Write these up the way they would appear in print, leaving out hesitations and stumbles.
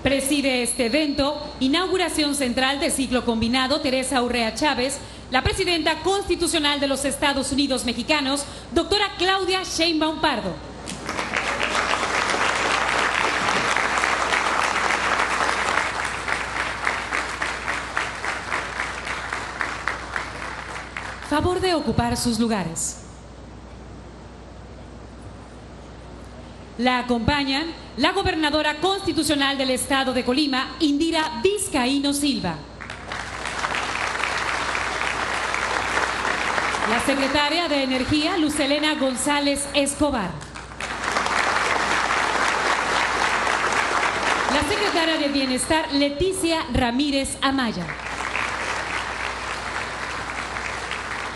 Preside este evento, inauguración central de ciclo combinado, Teresa Urrea Chávez, la presidenta constitucional de los Estados Unidos mexicanos, doctora Claudia Sheinbaum Pardo. Favor de ocupar sus lugares. La acompañan la gobernadora constitucional del estado de Colima, Indira Vizcaíno Silva. La secretaria de Energía, Lucelena González Escobar. La secretaria de Bienestar, Leticia Ramírez Amaya.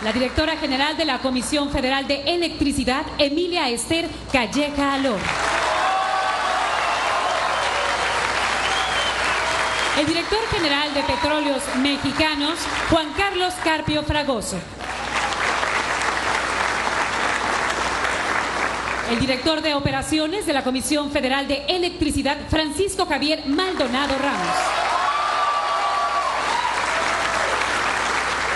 La directora general de la Comisión Federal de Electricidad, Emilia Esther Calleja Alor. El director general de Petróleos Mexicanos, Juan Carlos Carpio Fragoso. El director de Operaciones de la Comisión Federal de Electricidad, Francisco Javier Maldonado Ramos.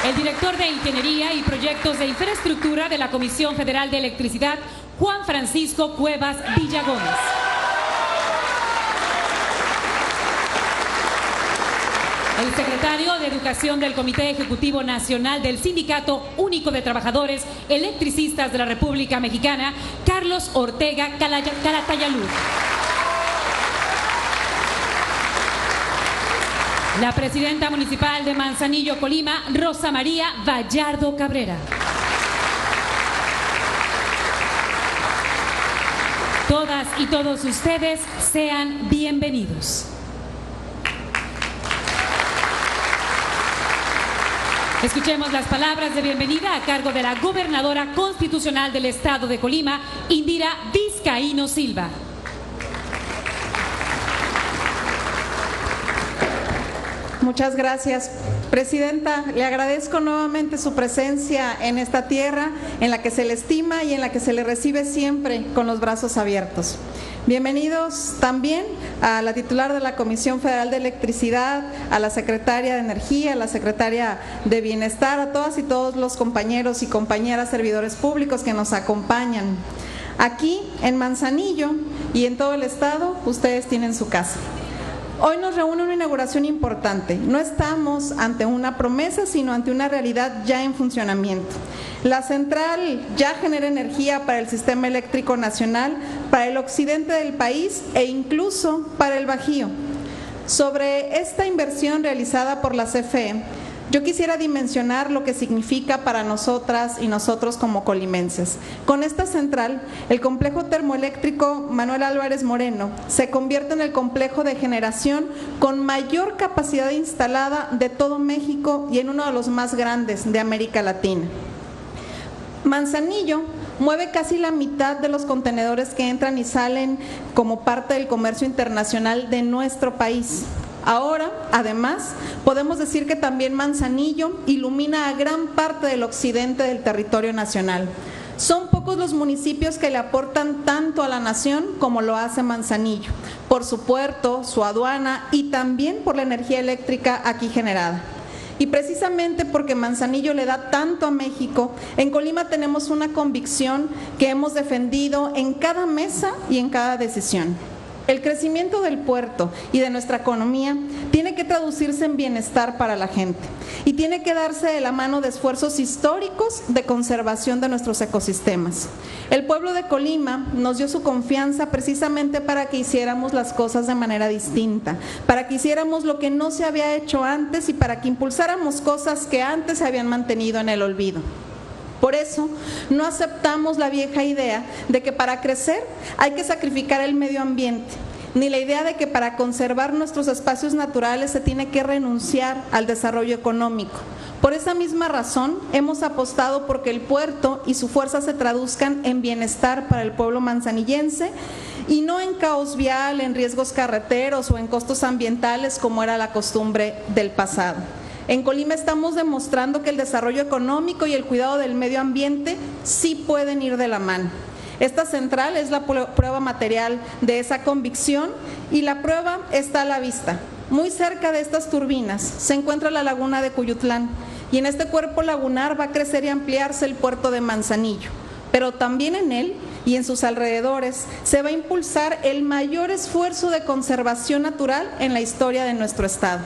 El director de Ingeniería y Proyectos de Infraestructura de la Comisión Federal de Electricidad, Juan Francisco Cuevas Villagómez. El secretario de Educación del Comité Ejecutivo Nacional del Sindicato Único de Trabajadores Electricistas de la República Mexicana, Carlos Ortega Calatayalud. La presidenta municipal de Manzanillo, Colima, Rosa María Vallardo Cabrera. Todas y todos ustedes sean bienvenidos. Escuchemos las palabras de bienvenida a cargo de la gobernadora constitucional del estado de Colima, Indira Vizcaíno Silva. Muchas gracias, Presidenta. Le agradezco nuevamente su presencia en esta tierra en la que se le estima y en la que se le recibe siempre con los brazos abiertos. Bienvenidos también a la titular de la Comisión Federal de Electricidad, a la Secretaria de Energía, a la Secretaria de Bienestar, a todas y todos los compañeros y compañeras servidores públicos que nos acompañan. Aquí en Manzanillo y en todo el estado, ustedes tienen su casa. Hoy nos reúne una inauguración importante. No estamos ante una promesa, sino ante una realidad ya en funcionamiento. La central ya genera energía para el sistema eléctrico nacional, para el occidente del país e incluso para el Bajío. Sobre esta inversión realizada por la CFE, yo quisiera dimensionar lo que significa para nosotras y nosotros como colimenses. Con esta central, el complejo termoeléctrico Manuel Álvarez Moreno se convierte en el complejo de generación con mayor capacidad instalada de todo México y en uno de los más grandes de América Latina. Manzanillo mueve casi la mitad de los contenedores que entran y salen como parte del comercio internacional de nuestro país. Ahora, además, podemos decir que también Manzanillo ilumina a gran parte del occidente del territorio nacional. Son pocos los municipios que le aportan tanto a la nación como lo hace Manzanillo, por su puerto, su aduana y también por la energía eléctrica aquí generada. Y precisamente porque Manzanillo le da tanto a México, en Colima tenemos una convicción que hemos defendido en cada mesa y en cada decisión. El crecimiento del puerto y de nuestra economía tiene que traducirse en bienestar para la gente y tiene que darse de la mano de esfuerzos históricos de conservación de nuestros ecosistemas. El pueblo de Colima nos dio su confianza precisamente para que hiciéramos las cosas de manera distinta, para que hiciéramos lo que no se había hecho antes y para que impulsáramos cosas que antes se habían mantenido en el olvido. Por eso, no aceptamos la vieja idea de que para crecer hay que sacrificar el medio ambiente, ni la idea de que para conservar nuestros espacios naturales se tiene que renunciar al desarrollo económico. Por esa misma razón, hemos apostado por que el puerto y su fuerza se traduzcan en bienestar para el pueblo manzanillense y no en caos vial, en riesgos carreteros o en costos ambientales como era la costumbre del pasado. En Colima estamos demostrando que el desarrollo económico y el cuidado del medio ambiente sí pueden ir de la mano. Esta central es la prueba material de esa convicción y la prueba está a la vista. Muy cerca de estas turbinas se encuentra la laguna de Cuyutlán y en este cuerpo lagunar va a crecer y ampliarse el puerto de Manzanillo, pero también en él y en sus alrededores se va a impulsar el mayor esfuerzo de conservación natural en la historia de nuestro estado.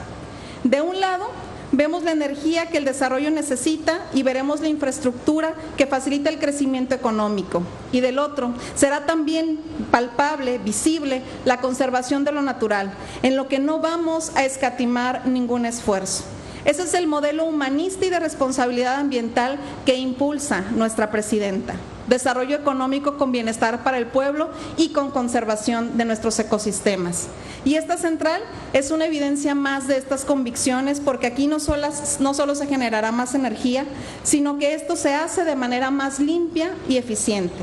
De un lado, vemos la energía que el desarrollo necesita y veremos la infraestructura que facilita el crecimiento económico. Y del otro, será también palpable, visible, la conservación de lo natural, en lo que no vamos a escatimar ningún esfuerzo. Ese es el modelo humanista y de responsabilidad ambiental que impulsa nuestra presidenta. Desarrollo económico con bienestar para el pueblo y con conservación de nuestros ecosistemas. Y esta central es una evidencia más de estas convicciones, porque aquí no solo se generará más energía, sino que esto se hace de manera más limpia y eficiente.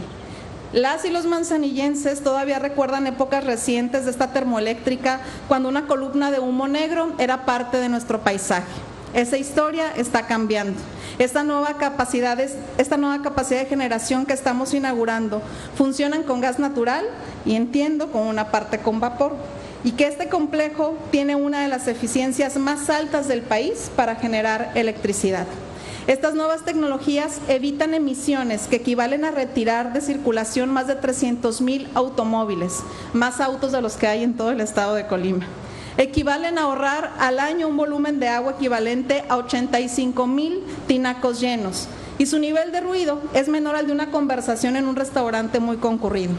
Las y los manzanillenses todavía recuerdan épocas recientes de esta termoeléctrica, cuando una columna de humo negro era parte de nuestro paisaje. Esa historia está cambiando. Esta nueva capacidad de generación que estamos inaugurando funcionan con gas natural y, entiendo, con una parte con vapor, y que este complejo tiene una de las eficiencias más altas del país para generar electricidad. Estas nuevas tecnologías evitan emisiones que equivalen a retirar de circulación más de 300,000 automóviles, más autos de los que hay en todo el estado de Colima. Equivalen a ahorrar al año un volumen de agua equivalente a 85,000 tinacos llenos, y su nivel de ruido es menor al de una conversación en un restaurante muy concurrido.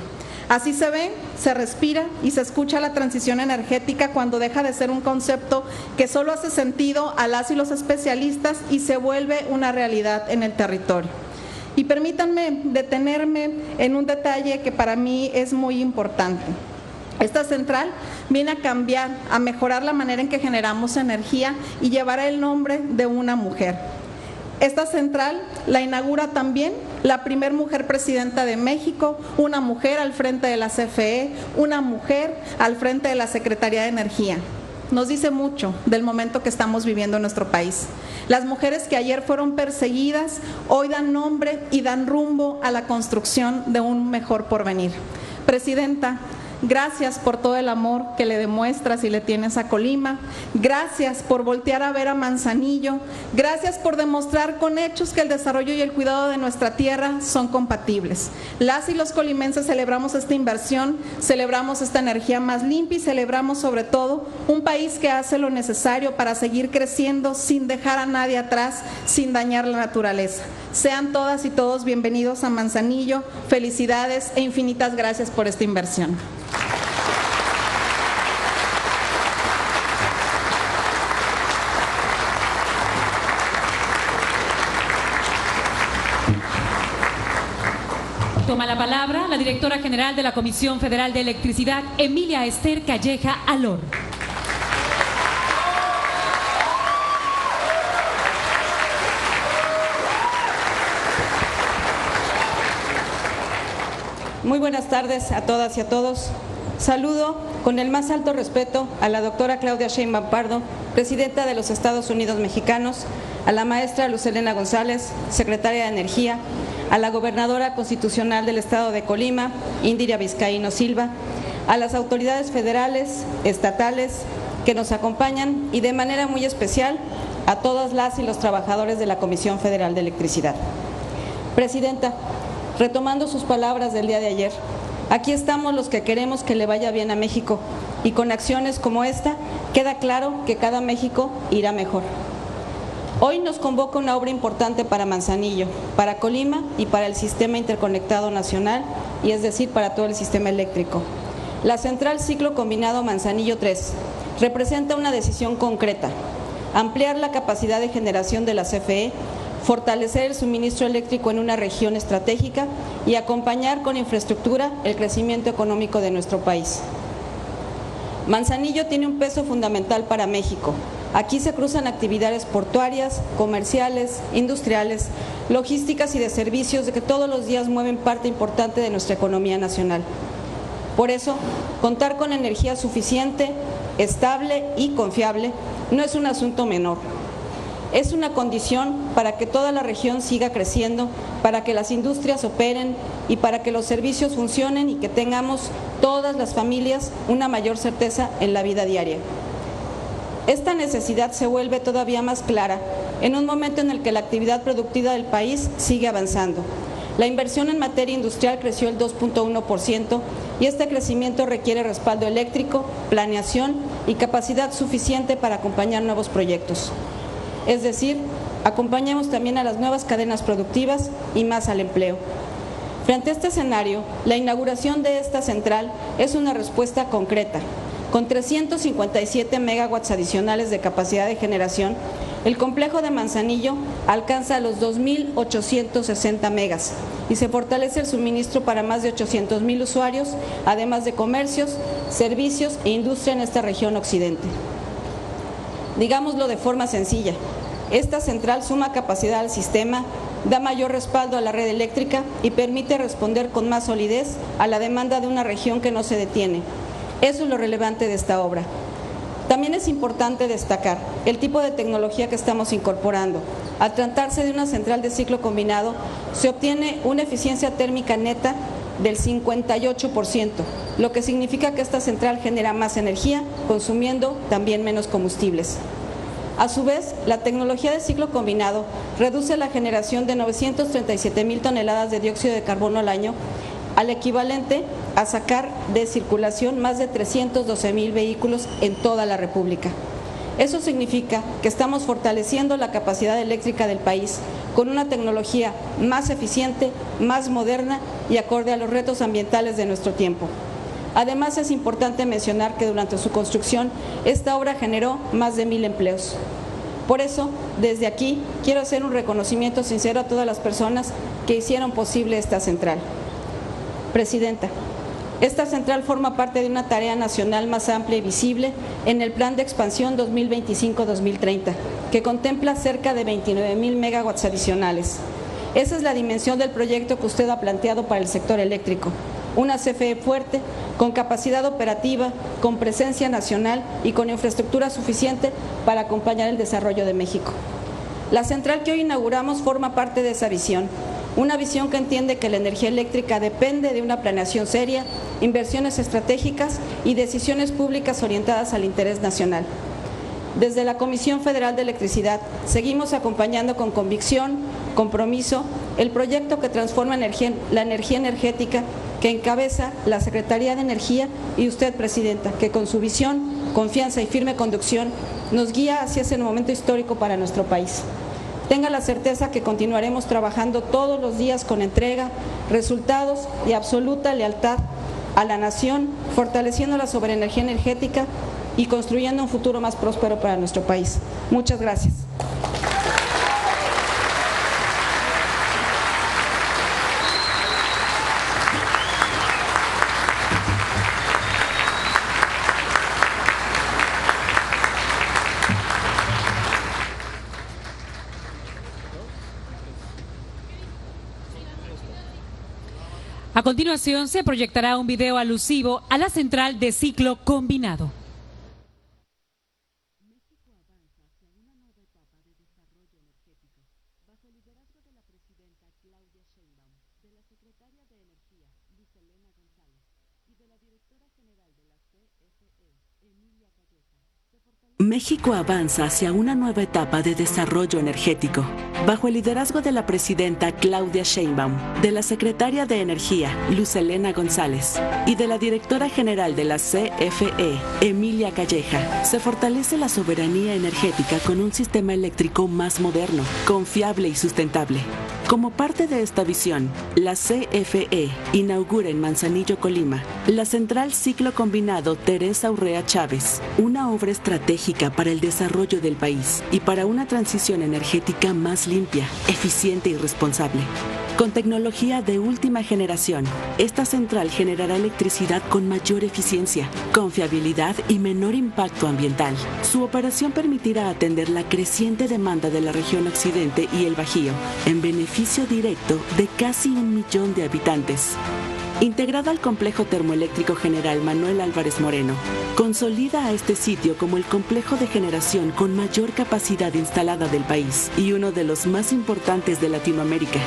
Así se ve, se respira y se escucha la transición energética cuando deja de ser un concepto que solo hace sentido a las y los especialistas y se vuelve una realidad en el territorio. Y permítanme detenerme en un detalle que para mí es muy importante. Esta central viene a cambiar, a mejorar la manera en que generamos energía y llevará el nombre de una mujer. Esta central la inaugura también la primera mujer presidenta de México, una mujer al frente de la CFE, una mujer al frente de la Secretaría de Energía. Nos dice mucho del momento que estamos viviendo en nuestro país. Las mujeres que ayer fueron perseguidas, hoy dan nombre y dan rumbo a la construcción de un mejor porvenir. Presidenta, gracias por todo el amor que le demuestras y le tienes a Colima. Gracias por voltear a ver a Manzanillo. Gracias por demostrar con hechos que el desarrollo y el cuidado de nuestra tierra son compatibles. Las y los colimenses celebramos esta inversión, celebramos esta energía más limpia y celebramos sobre todo un país que hace lo necesario para seguir creciendo sin dejar a nadie atrás, sin dañar la naturaleza. Sean todas y todos bienvenidos a Manzanillo. Felicidades e infinitas gracias por esta inversión. Toma la palabra la directora general de la Comisión Federal de Electricidad, Emilia Esther Calleja Alor. Muy buenas tardes a todas y a todos. Saludo con el más alto respeto a la doctora Claudia Sheinbaum Pardo, presidenta de los Estados Unidos Mexicanos, a la maestra Luz Helena González, secretaria de Energía, a la gobernadora constitucional del estado de Colima, Indira Vizcaíno Silva, a las autoridades federales, estatales que nos acompañan y de manera muy especial a todas las y los trabajadores de la Comisión Federal de Electricidad. Presidenta, retomando sus palabras del día de ayer, aquí estamos los que queremos que le vaya bien a México y con acciones como esta queda claro que cada México irá mejor. Hoy nos convoca una obra importante para Manzanillo, para Colima y para el Sistema Interconectado Nacional, y es decir, para todo el sistema eléctrico. La central ciclo combinado Manzanillo 3 representa una decisión concreta: ampliar la capacidad de generación de la CFE, fortalecer el suministro eléctrico en una región estratégica y acompañar con infraestructura el crecimiento económico de nuestro país. Manzanillo tiene un peso fundamental para México. Aquí se cruzan actividades portuarias, comerciales, industriales, logísticas y de servicios que todos los días mueven parte importante de nuestra economía nacional. Por eso, contar con energía suficiente, estable y confiable no es un asunto menor. Es una condición para que toda la región siga creciendo, para que las industrias operen y para que los servicios funcionen y que tengamos todas las familias una mayor certeza en la vida diaria. Esta necesidad se vuelve todavía más clara en un momento en el que la actividad productiva del país sigue avanzando. La inversión en materia industrial creció el 2.1% y este crecimiento requiere respaldo eléctrico, planeación y capacidad suficiente para acompañar nuevos proyectos. Es decir, acompañemos también a las nuevas cadenas productivas y más al empleo. Frente a este escenario, la inauguración de esta central es una respuesta concreta. Con 357 megawatts adicionales de capacidad de generación, el complejo de Manzanillo alcanza los 2.860 megas y se fortalece el suministro para más de 800,000 usuarios, además de comercios, servicios e industria en esta región occidente. Digámoslo de forma sencilla, esta central suma capacidad al sistema, da mayor respaldo a la red eléctrica y permite responder con más solidez a la demanda de una región que no se detiene. Eso es lo relevante de esta obra. También es importante destacar el tipo de tecnología que estamos incorporando. Al tratarse de una central de ciclo combinado, se obtiene una eficiencia térmica neta del 58%, lo que significa que esta central genera más energía, consumiendo también menos combustibles. A su vez, la tecnología de ciclo combinado reduce la generación de 937,000 toneladas de dióxido de carbono al año, al equivalente a sacar de circulación más de 312,000 vehículos en toda la República. Eso significa que estamos fortaleciendo la capacidad eléctrica del país con una tecnología más eficiente, más moderna y acorde a los retos ambientales de nuestro tiempo. Además, es importante mencionar que durante su construcción, esta obra generó más de 1,000 empleos. Por eso, desde aquí, quiero hacer un reconocimiento sincero a todas las personas que hicieron posible esta central. Presidenta, esta central forma parte de una tarea nacional más amplia y visible en el Plan de Expansión 2025-2030, que contempla cerca de 29,000 megawatts adicionales. Esa es la dimensión del proyecto que usted ha planteado para el sector eléctrico. Una CFE fuerte, con capacidad operativa, con presencia nacional y con infraestructura suficiente para acompañar el desarrollo de México. La central que hoy inauguramos forma parte de esa visión. Una visión que entiende que la energía eléctrica depende de una planeación seria, inversiones estratégicas y decisiones públicas orientadas al interés nacional. Desde la Comisión Federal de Electricidad seguimos acompañando con convicción, compromiso, el proyecto que transforma la energía energética que encabeza la Secretaría de Energía y usted, Presidenta, que con su visión, confianza y firme conducción nos guía hacia ese momento histórico para nuestro país. Tenga la certeza que continuaremos trabajando todos los días con entrega, resultados y absoluta lealtad a la nación, fortaleciendo la soberanía energética y construyendo un futuro más próspero para nuestro país. Muchas gracias. A continuación se proyectará un video alusivo a la central de ciclo combinado. México avanza hacia una nueva etapa de desarrollo energético bajo el liderazgo de la presidenta Claudia Sheinbaum, de la secretaria de Energía Luz Helena González y de la directora general de la CFE, Emilia Calleja. México avanza hacia una nueva etapa de desarrollo energético bajo el liderazgo de la presidenta Claudia Sheinbaum, de la secretaria de Energía Luz Helena González y de la directora general de la CFE, Emilia Calleja. Se fortalece la soberanía energética con un sistema eléctrico más moderno, confiable y sustentable. Como parte de esta visión, la CFE inaugura en Manzanillo, Colima, la central ciclo combinado Teresa Urrea Chávez, una obra estratégica para el desarrollo del país y para una transición energética más limpia, eficiente y responsable. Con tecnología de última generación, esta central generará electricidad con mayor eficiencia, confiabilidad y menor impacto ambiental. Su operación permitirá atender la creciente demanda de la región occidente y el Bajío, en beneficio directo de casi 1 millón de habitantes. integrada al Complejo Termoeléctrico General Manuel Álvarez Moreno, consolida a este sitio como el complejo de generación con mayor capacidad instalada del país y uno de los más importantes de Latinoamérica,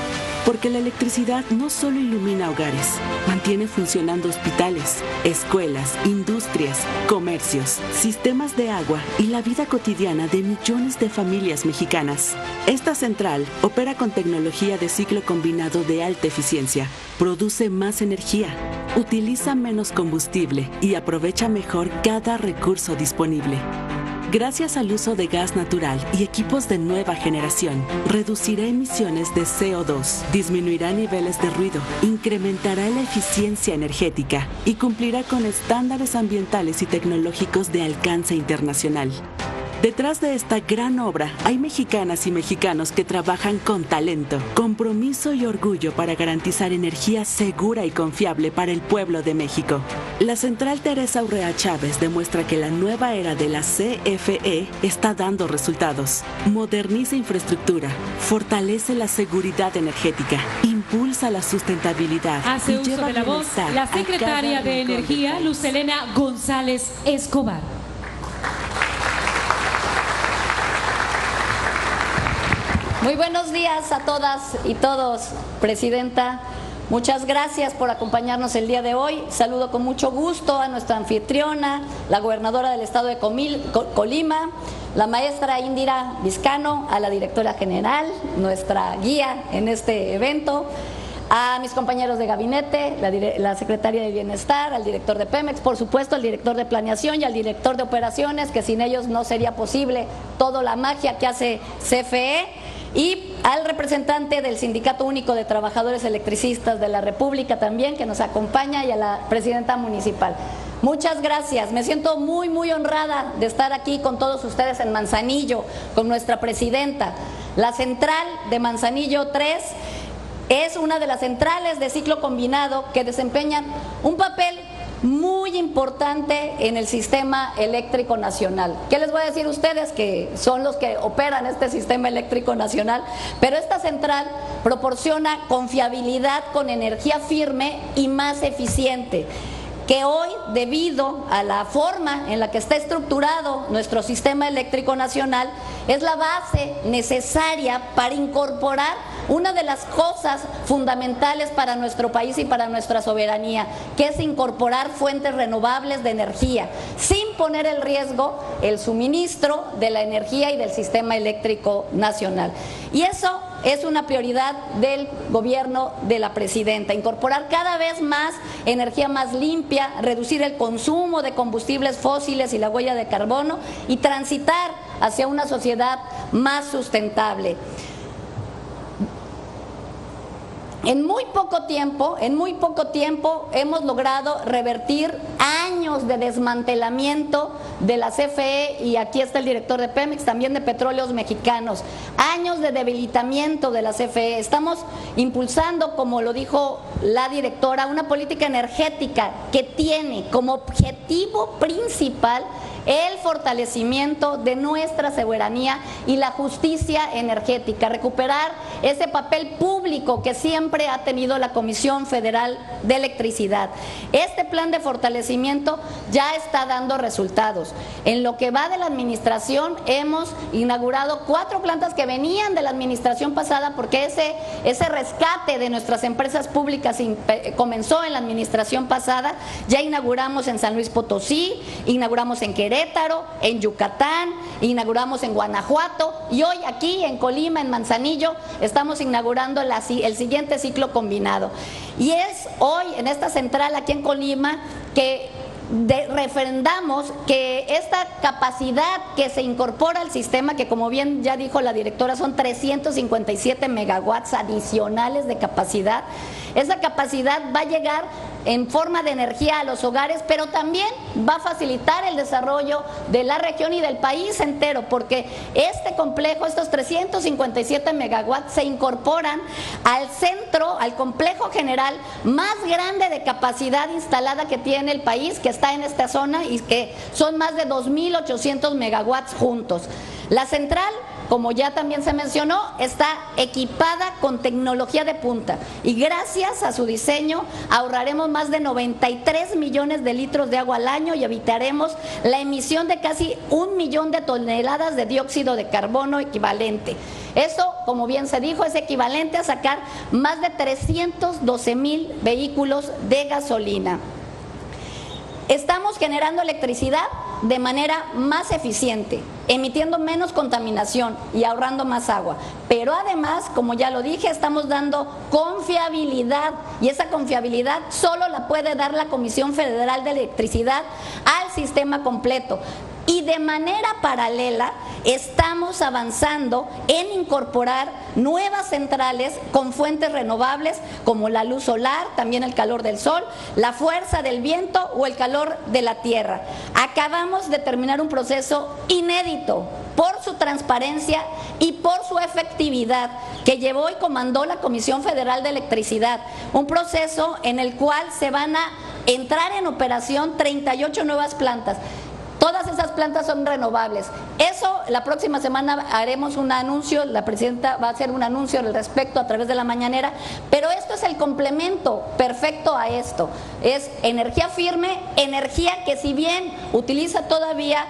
porque la electricidad no solo ilumina hogares, mantiene funcionando hospitales, escuelas, industrias, comercios, sistemas de agua y la vida cotidiana de millones de familias mexicanas. Esta central opera con tecnología de ciclo combinado de alta eficiencia, produce más energía, utiliza menos combustible y aprovecha mejor cada recurso disponible. Gracias al uso de gas natural y equipos de nueva generación, reducirá emisiones de CO2, disminuirá niveles de ruido, incrementará la eficiencia energética y cumplirá con estándares ambientales y tecnológicos de alcance internacional. Detrás de esta gran obra hay mexicanas y mexicanos que trabajan con talento, compromiso y orgullo para garantizar energía segura y confiable para el pueblo de México. La central Teresa Urrea Chávez demuestra que la nueva era de la CFE está dando resultados. Moderniza infraestructura, fortalece la seguridad energética, impulsa la sustentabilidad Hace y uso lleva de la voz bienestar la a cada secretaria de rincón del Energía, país. Luz Helena González Escobar. Muy buenos días a todas y todos, Presidenta. Muchas gracias por acompañarnos el día de hoy. Saludo con mucho gusto a nuestra anfitriona, la gobernadora del estado de Colima, la maestra Indira Vizcano, a la directora general, nuestra guía en este evento, a mis compañeros de gabinete, la secretaria de Bienestar, al director de Pemex, por supuesto al director de Planeación y al director de Operaciones, que sin ellos no sería posible toda la magia que hace CFE. Y al representante del Sindicato Único de Trabajadores Electricistas de la República también, que nos acompaña, y a la presidenta municipal. Muchas gracias, me siento muy honrada de estar aquí con todos ustedes en Manzanillo, con nuestra presidenta. La central de Manzanillo 3 es una de las centrales de ciclo combinado que desempeñan un papel muy importante en el sistema eléctrico nacional. ¿Qué les voy a decir a ustedes? Que son los que operan este sistema eléctrico nacional, pero esta central proporciona confiabilidad con energía firme y más eficiente, que hoy, debido a la forma en la que está estructurado nuestro sistema eléctrico nacional, es la base necesaria para incorporar una de las cosas fundamentales para nuestro país y para nuestra soberanía, que es incorporar fuentes renovables de energía, sin poner en riesgo el suministro de la energía y del sistema eléctrico nacional. Y eso es una prioridad del gobierno de la presidenta, incorporar cada vez más energía más limpia, reducir el consumo de combustibles fósiles y la huella de carbono y transitar hacia una sociedad más sustentable. En muy poco tiempo hemos logrado revertir años de desmantelamiento de la CFE, y aquí está el director de Pemex, también de Petróleos Mexicanos, años de debilitamiento de la CFE. Estamos impulsando, como lo dijo la directora, una política energética que tiene como objetivo principal el fortalecimiento de nuestra soberanía y la justicia energética, recuperar ese papel público que siempre ha tenido la Comisión Federal de Electricidad. Este plan de fortalecimiento ya está dando resultados. En lo que va de la administración hemos inaugurado 4 plantas que venían de la administración pasada, porque ese rescate de nuestras empresas públicas comenzó en la administración pasada. Ya inauguramos en San Luis Potosí, inauguramos en Querétaro, en Yucatán, inauguramos en Guanajuato, y hoy aquí en Colima, en Manzanillo, estamos inaugurando el siguiente ciclo combinado. Y es hoy en esta central aquí en Colima que refrendamos que esta capacidad que se incorpora al sistema, que como bien ya dijo la directora, son 357 megawatts adicionales de capacidad. Esa capacidad va a llegar en forma de energía a los hogares, pero también va a facilitar el desarrollo de la región y del país entero, porque este complejo, estos 357 megawatts se incorporan al centro, al complejo general más grande de capacidad instalada que tiene el país, que está en esta zona, y que son más de 2.800 megawatts juntos. La central como ya también se mencionó, está equipada con tecnología de punta y gracias a su diseño ahorraremos más de 93 millones de litros de agua al año y evitaremos la emisión de casi 1 millón de toneladas de dióxido de carbono equivalente. Eso, como bien se dijo, es equivalente a sacar más de 312,000 vehículos de gasolina. Estamos generando electricidad de manera más eficiente, emitiendo menos contaminación y ahorrando más agua. Pero además, como ya lo dije, estamos dando confiabilidad y esa confiabilidad solo la puede dar la Comisión Federal de Electricidad al sistema completo. Y de manera paralela estamos avanzando en incorporar nuevas centrales con fuentes renovables como la luz solar, también el calor del sol, la fuerza del viento o el calor de la tierra. Acabamos de terminar un proceso inédito por su transparencia y por su efectividad que llevó y comandó la Comisión Federal de Electricidad, un proceso en el cual se van a entrar en operación 38 nuevas plantas. Todas esas plantas son renovables. Eso, la próxima semana haremos un anuncio, la presidenta va a hacer un anuncio al respecto a través de la mañanera, pero esto es el complemento perfecto a esto. Es energía firme, energía que si bien utiliza todavía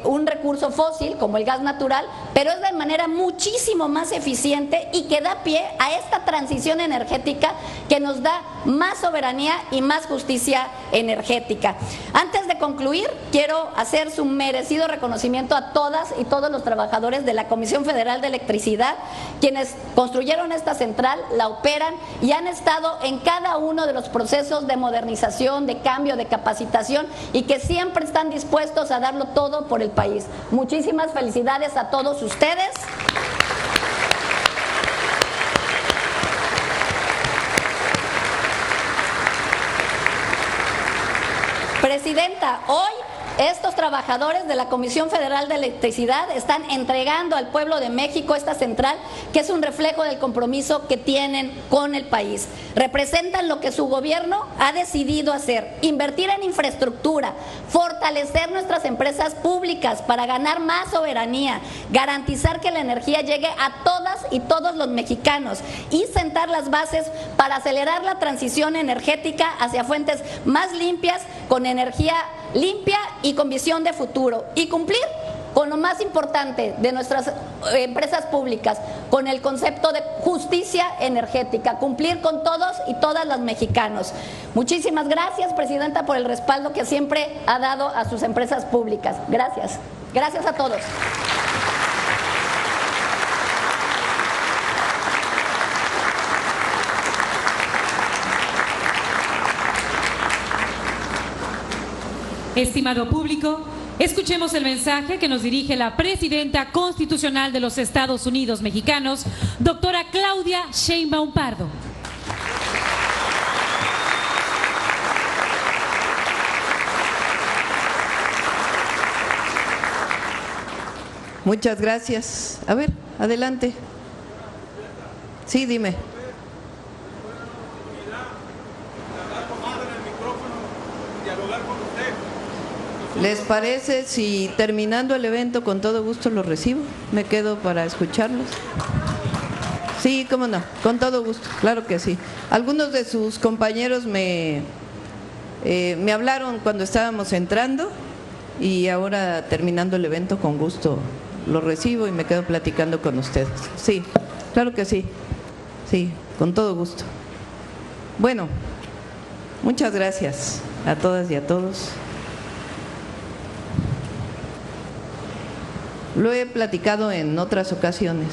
un recurso fósil como el gas natural, pero es de manera muchísimo más eficiente y que da pie a esta transición energética que nos da más soberanía y más justicia energética. Antes de concluir, quiero hacer su merecido reconocimiento a todas y todos los trabajadores de la Comisión Federal de Electricidad, quienes construyeron esta central, la operan y han estado en cada uno de los procesos de modernización, de cambio, de capacitación y que siempre están dispuestos a darlo todo por el país. Muchísimas felicidades a todos ustedes. Presidenta, hoy estos trabajadores de la Comisión Federal de Electricidad están entregando al pueblo de México esta central que es un reflejo del compromiso que tienen con el país. Representan lo que su gobierno ha decidido hacer, invertir en infraestructura, fortalecer nuestras empresas públicas para ganar más soberanía, garantizar que la energía llegue a todas y todos los mexicanos y sentar las bases para acelerar la transición energética hacia fuentes más limpias, con energía limpia y con visión de futuro, y cumplir con lo más importante de nuestras empresas públicas, con el concepto de justicia energética, cumplir con todos y todas las mexicanos. Muchísimas gracias, Presidenta, por el respaldo que siempre ha dado a sus empresas públicas. Gracias. Gracias a todos. Estimado público, escuchemos el mensaje que nos dirige la Presidenta Constitucional de los Estados Unidos Mexicanos, doctora Claudia Sheinbaum Pardo. Muchas gracias. A ver, adelante. Sí, dime. ¿Les parece si terminando el evento con todo gusto los recibo? Me quedo para escucharlos. Sí, cómo no, con todo gusto, claro que sí. Algunos de sus compañeros me hablaron cuando estábamos entrando y ahora terminando el evento con gusto los recibo y me quedo platicando con ustedes. Sí, claro que sí, sí, con todo gusto. Bueno, muchas gracias a todas y a todos. Lo he platicado en otras ocasiones.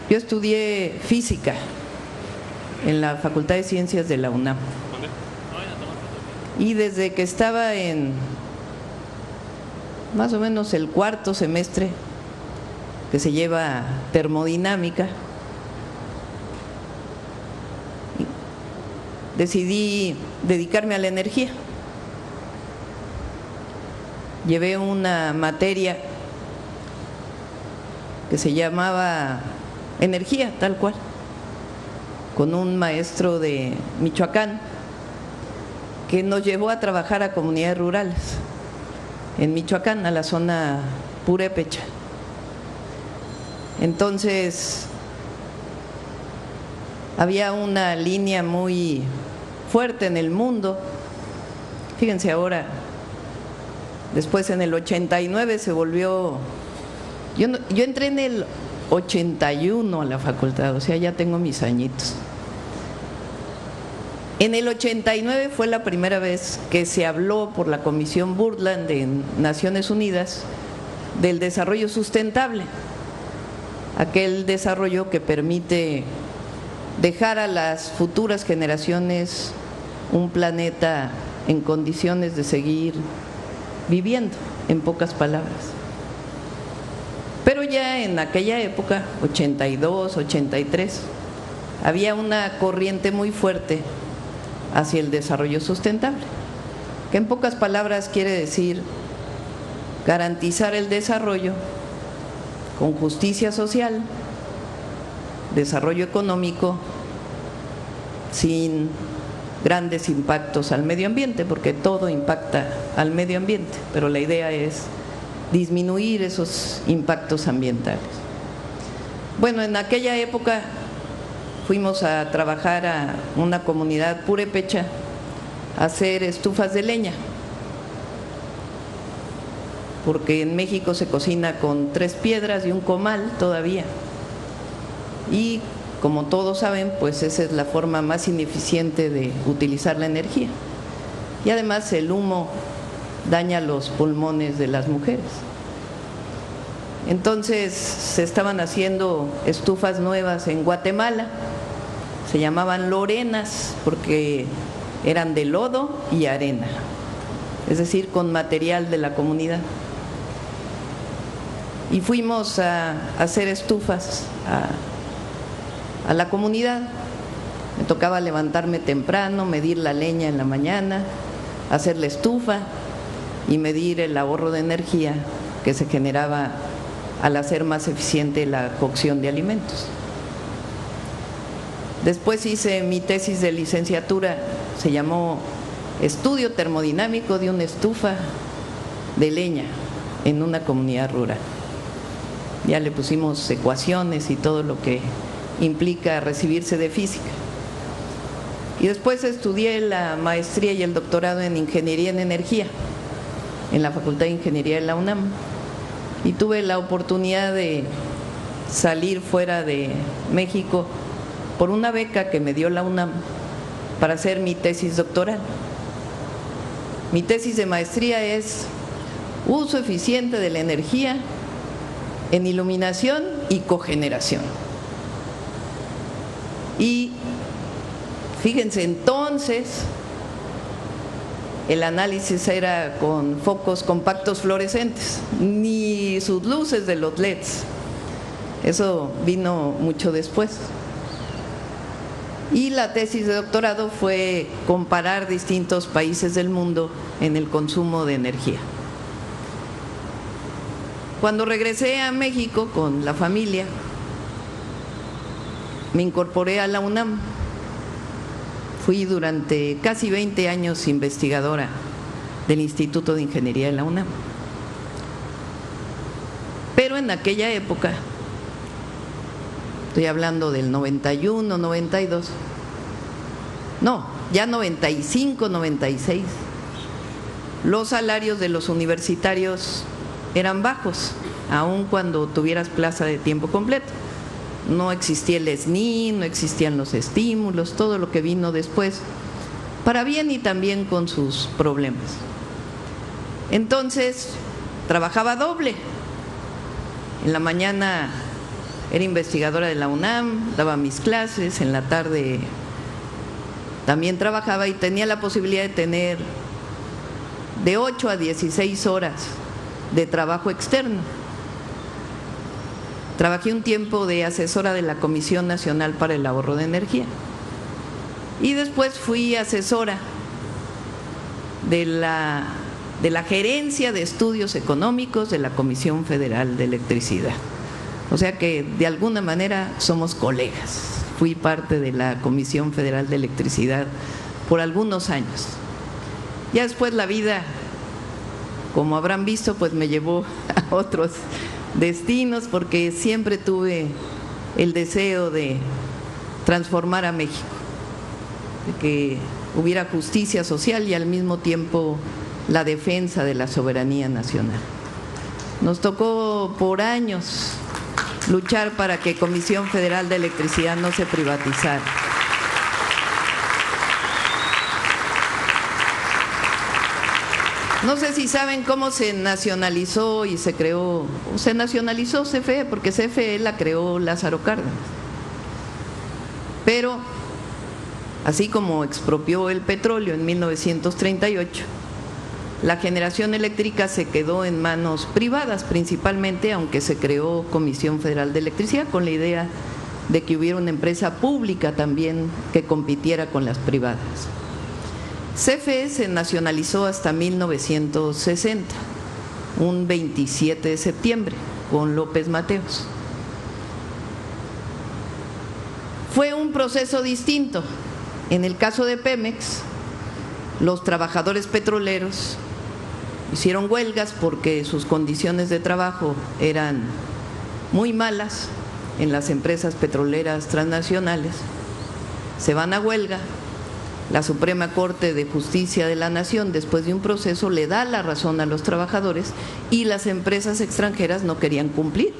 Yo estudié física en la Facultad de Ciencias de la UNAM. Y desde que estaba en más o menos el cuarto semestre, que se lleva termodinámica, decidí dedicarme a la energía. Llevé una materia que se llamaba energía, tal cual, con un maestro de Michoacán que nos llevó a trabajar a comunidades rurales en Michoacán, a la zona purépecha. Entonces, había una línea muy fuerte en el mundo. Fíjense ahora, después en el 89 se volvió… Yo entré en el 81 a la facultad, o sea, ya tengo mis añitos. En el 89 fue la primera vez que se habló por la Comisión Brundtland de Naciones Unidas del desarrollo sustentable, aquel desarrollo que permite dejar a las futuras generaciones un planeta en condiciones de seguir viviendo, en pocas palabras. Pero ya en aquella época, 82, 83, había una corriente muy fuerte hacia el desarrollo sustentable, que en pocas palabras quiere decir garantizar el desarrollo con justicia social, desarrollo económico, sin grandes impactos al medio ambiente, porque todo impacta al medio ambiente, pero la idea es disminuir esos impactos ambientales. Bueno, en aquella época fuimos a trabajar a una comunidad purépecha a hacer estufas de leña, porque en México se cocina con 3 piedras y un comal todavía. Y como todos saben, pues esa es la forma más ineficiente de utilizar la energía. Y además el humo daña los pulmones de las mujeres. Entonces se estaban haciendo estufas nuevas en Guatemala, se llamaban lorenas porque eran de lodo y arena, es decir, con material de la comunidad. Y fuimos a hacer estufas a la comunidad. Me tocaba levantarme temprano, medir la leña en la mañana, hacer la estufa y medir el ahorro de energía que se generaba al hacer más eficiente la cocción de alimentos. Después hice mi tesis de licenciatura, se llamó Estudio termodinámico de una estufa de leña en una comunidad rural. Ya le pusimos ecuaciones y todo lo que implica recibirse de física. Y después estudié la maestría y el doctorado en Ingeniería en Energía en la Facultad de Ingeniería de la UNAM, y tuve la oportunidad de salir fuera de México por una beca que me dio la UNAM para hacer mi tesis doctoral. Mi tesis de maestría es uso eficiente de la energía en iluminación y cogeneración. Y fíjense, entonces el análisis era con focos compactos fluorescentes, ni sus luces de los LEDs. Eso vino mucho después. Y la tesis de doctorado fue comparar distintos países del mundo en el consumo de energía. Cuando regresé a México con la familia, me incorporé a la UNAM. Fui durante casi 20 años investigadora del Instituto de Ingeniería de la UNAM. Pero en aquella época, estoy hablando del 91, 92, no, ya 95, 96, los salarios de los universitarios eran bajos, aun cuando tuvieras plaza de tiempo completo. No existía el SNI, no existían los estímulos, todo lo que vino después, para bien y también con sus problemas. Entonces, trabajaba doble. En la mañana era investigadora de la UNAM, daba mis clases, en la tarde también trabajaba y tenía la posibilidad de tener de 8 a 16 horas de trabajo externo. Trabajé un tiempo de asesora de la Comisión Nacional para el Ahorro de Energía y después fui asesora de la Gerencia de Estudios Económicos de la Comisión Federal de Electricidad. O sea que de alguna manera somos colegas. Fui parte de la Comisión Federal de Electricidad por algunos años. Ya después la vida, como habrán visto, pues me llevó a otros destinos, porque siempre tuve el deseo de transformar a México, de que hubiera justicia social y al mismo tiempo la defensa de la soberanía nacional. Nos tocó por años luchar para que Comisión Federal de Electricidad no se privatizara. No sé si saben cómo se nacionalizó y se creó, se nacionalizó CFE, porque CFE la creó Lázaro Cárdenas. Pero, así como expropió el petróleo en 1938, la generación eléctrica se quedó en manos privadas principalmente, aunque se creó Comisión Federal de Electricidad con la idea de que hubiera una empresa pública también que compitiera con las privadas. CFE se nacionalizó hasta 1960, un 27 de septiembre, con López Mateos. Fue un proceso distinto. En el caso de Pemex, los trabajadores petroleros hicieron huelgas porque sus condiciones de trabajo eran muy malas en las empresas petroleras transnacionales. Se van a huelga. La Suprema Corte de Justicia de la Nación, después de un proceso, le da la razón a los trabajadores y las empresas extranjeras no querían cumplir.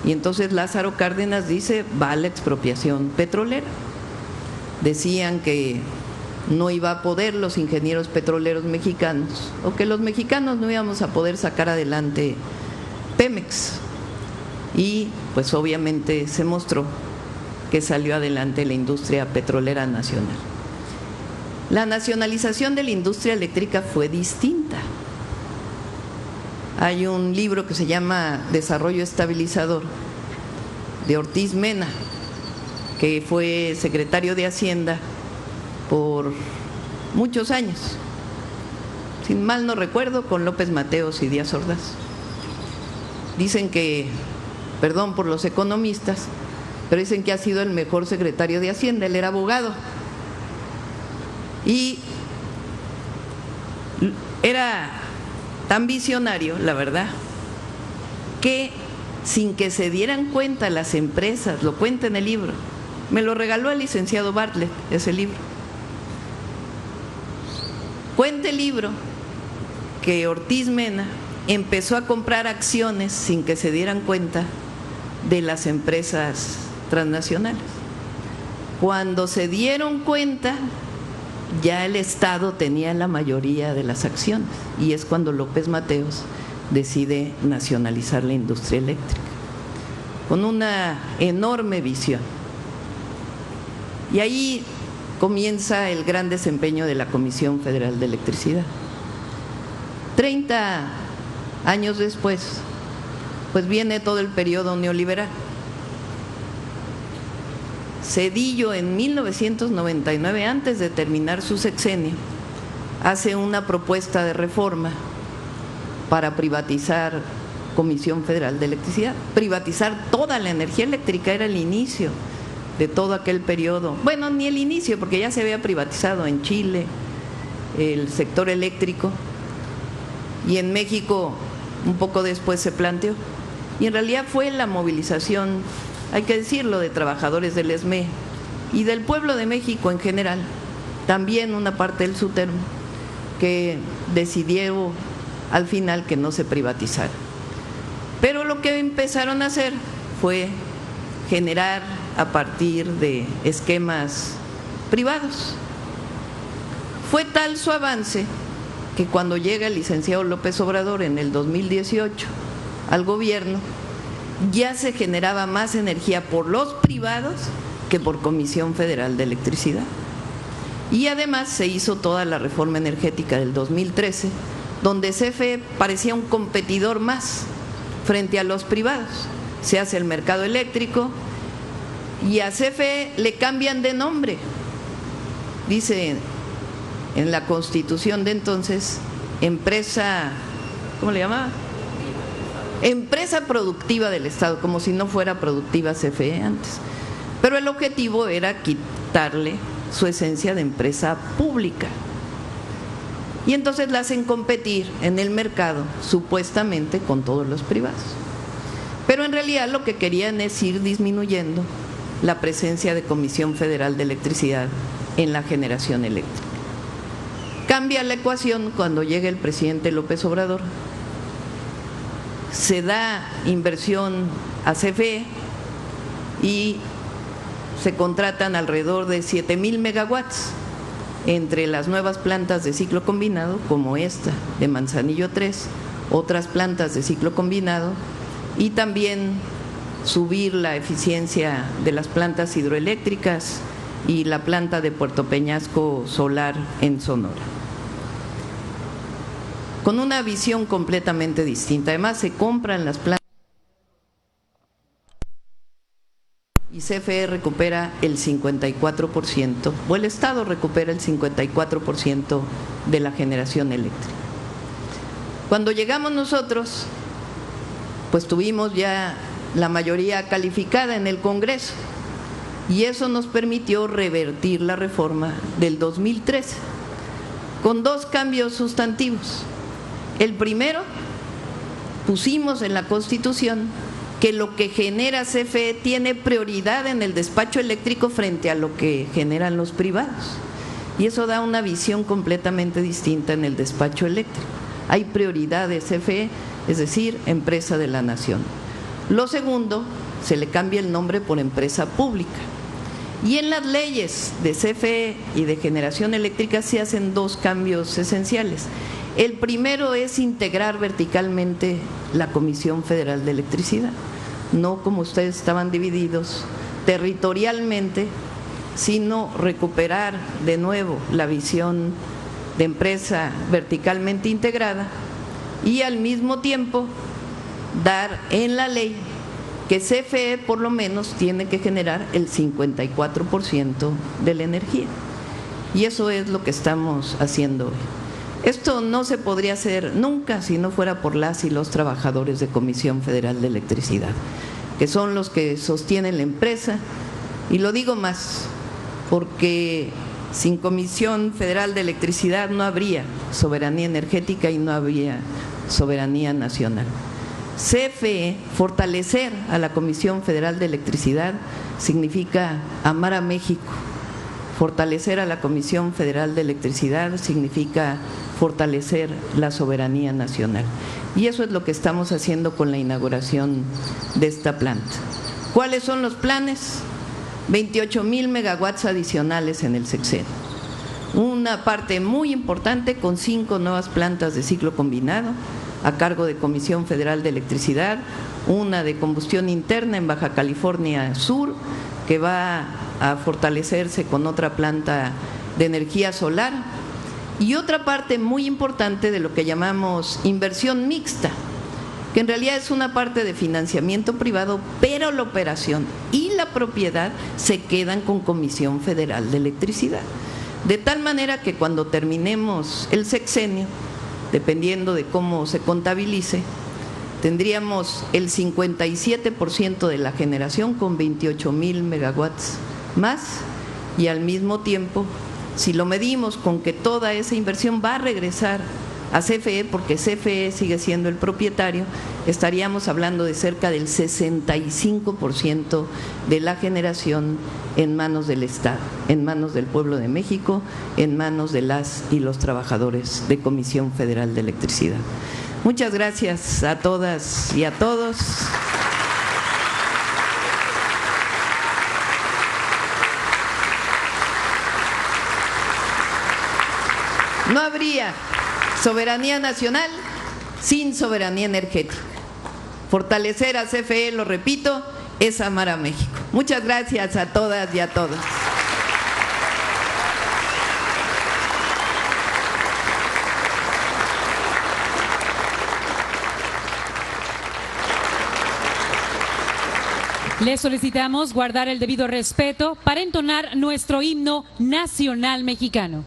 Y entonces Lázaro Cárdenas dice, va la expropiación petrolera. Decían que no iba a poder los ingenieros petroleros mexicanos, o que los mexicanos no íbamos a poder sacar adelante Pemex. Y pues obviamente se mostró que salió adelante la industria petrolera nacional. La nacionalización de la industria eléctrica fue distinta. Hay un libro que se llama Desarrollo Estabilizador, de Ortiz Mena, que fue secretario de Hacienda por muchos años, sin mal no recuerdo, con López Mateos y Díaz Ordaz. Dicen que, perdón por los economistas, pero dicen que ha sido el mejor secretario de Hacienda. Él era abogado y era tan visionario, la verdad, que sin que se dieran cuenta las empresas, lo cuenta en el libro, me lo regaló el licenciado Bartlett, ese libro. Cuenta el libro que Ortiz Mena empezó a comprar acciones sin que se dieran cuenta de las empresas transnacionales. Cuando se dieron cuenta, ya el Estado tenía la mayoría de las acciones, y es cuando López Mateos decide nacionalizar la industria eléctrica, con una enorme visión. Y ahí comienza el gran desempeño de la Comisión Federal de Electricidad. 30 años después, pues viene todo el periodo neoliberal. Zedillo, en 1999, antes de terminar su sexenio, hace una propuesta de reforma para privatizar Comisión Federal de Electricidad. Privatizar toda la energía eléctrica era el inicio de todo aquel periodo. Bueno, ni el inicio, porque ya se había privatizado en Chile el sector eléctrico, y en México un poco después se planteó. Y en realidad fue la movilización, hay que decirlo, de trabajadores del ESME y del pueblo de México en general, también una parte del SUTERM, que decidió al final que no se privatizara. Pero lo que empezaron a hacer fue generar a partir de esquemas privados. Fue tal su avance que cuando llega el licenciado López Obrador en el 2018 al gobierno, ya se generaba más energía por los privados que por Comisión Federal de Electricidad. Y además se hizo toda la reforma energética del 2013, donde CFE parecía un competidor más frente a los privados. Se hace el mercado eléctrico y a CFE le cambian de nombre. Dice en la Constitución de entonces, empresa, ¿cómo le llamaba? Empresa productiva del Estado, como si no fuera productiva CFE antes. Pero el objetivo era quitarle su esencia de empresa pública. y entonces la hacen competir en el mercado, supuestamente con todos los privados. Pero en realidad lo que querían es ir disminuyendo la presencia de Comisión Federal de Electricidad en la generación eléctrica. Cambia la ecuación cuando llega el presidente López Obrador. Se da inversión a CFE y se contratan alrededor de 7,000 megawatts entre las nuevas plantas de ciclo combinado, como esta de Manzanillo 3, otras plantas de ciclo combinado, y también subir la eficiencia de las plantas hidroeléctricas y la planta de Puerto Peñasco solar en Sonora. Con una visión completamente distinta. Además, se compran las plantas y CFE recupera el 54%, o el Estado recupera el 54% de la generación eléctrica. Cuando llegamos nosotros, pues tuvimos ya la mayoría calificada en el Congreso y eso nos permitió revertir la reforma del 2013 con dos cambios sustantivos. El primero, pusimos en la Constitución que lo que genera CFE tiene prioridad en el despacho eléctrico frente a lo que generan los privados. Y eso da una visión completamente distinta en el despacho eléctrico. Hay prioridad de CFE, es decir, empresa de la nación. Lo segundo, se le cambia el nombre por empresa pública. Y en las leyes de CFE y de generación eléctrica se hacen dos cambios esenciales. El primero es integrar verticalmente la Comisión Federal de Electricidad, no como ustedes estaban divididos territorialmente, sino recuperar de nuevo la visión de empresa verticalmente integrada y al mismo tiempo dar en la ley que CFE por lo menos tiene que generar el 54% de la energía. Y eso es lo que estamos haciendo hoy. Esto no se podría hacer nunca si no fuera por las y los trabajadores de Comisión Federal de Electricidad, que son los que sostienen la empresa. Y lo digo más, porque sin Comisión Federal de Electricidad no habría soberanía energética y no habría soberanía nacional. CFE, fortalecer a la Comisión Federal de Electricidad significa amar a México. Fortalecer a la Comisión Federal de Electricidad significa fortalecer la soberanía nacional. Y eso es lo que estamos haciendo con la inauguración de esta planta. ¿Cuáles son los planes? 28,000 megawatts adicionales en el sexenio. Una parte muy importante con 5 nuevas plantas de ciclo combinado a cargo de Comisión Federal de Electricidad, una de combustión interna en Baja California Sur, que va a fortalecerse con otra planta de energía solar, y otra parte muy importante de lo que llamamos inversión mixta, que en realidad es una parte de financiamiento privado, pero la operación y la propiedad se quedan con Comisión Federal de Electricidad. De tal manera que cuando terminemos el sexenio, dependiendo de cómo se contabilice, tendríamos el 57% de la generación con 28,000 megawatts más, y al mismo tiempo, si lo medimos con que toda esa inversión va a regresar a CFE, porque CFE sigue siendo el propietario, estaríamos hablando de cerca del 65% de la generación en manos del Estado, en manos del pueblo de México, en manos de las y los trabajadores de Comisión Federal de Electricidad. Muchas gracias a todas y a todos. No habría soberanía nacional sin soberanía energética. Fortalecer a CFE, lo repito, es amar a México. Muchas gracias a todas y a todos. Les solicitamos guardar el debido respeto para entonar nuestro himno nacional mexicano.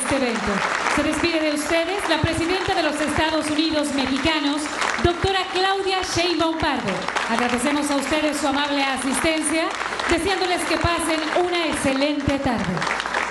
este evento. Se despide de ustedes la presidenta de los Estados Unidos mexicanos, doctora Claudia Sheinbaum Pardo. Agradecemos a ustedes su amable asistencia, deseándoles que pasen una excelente tarde.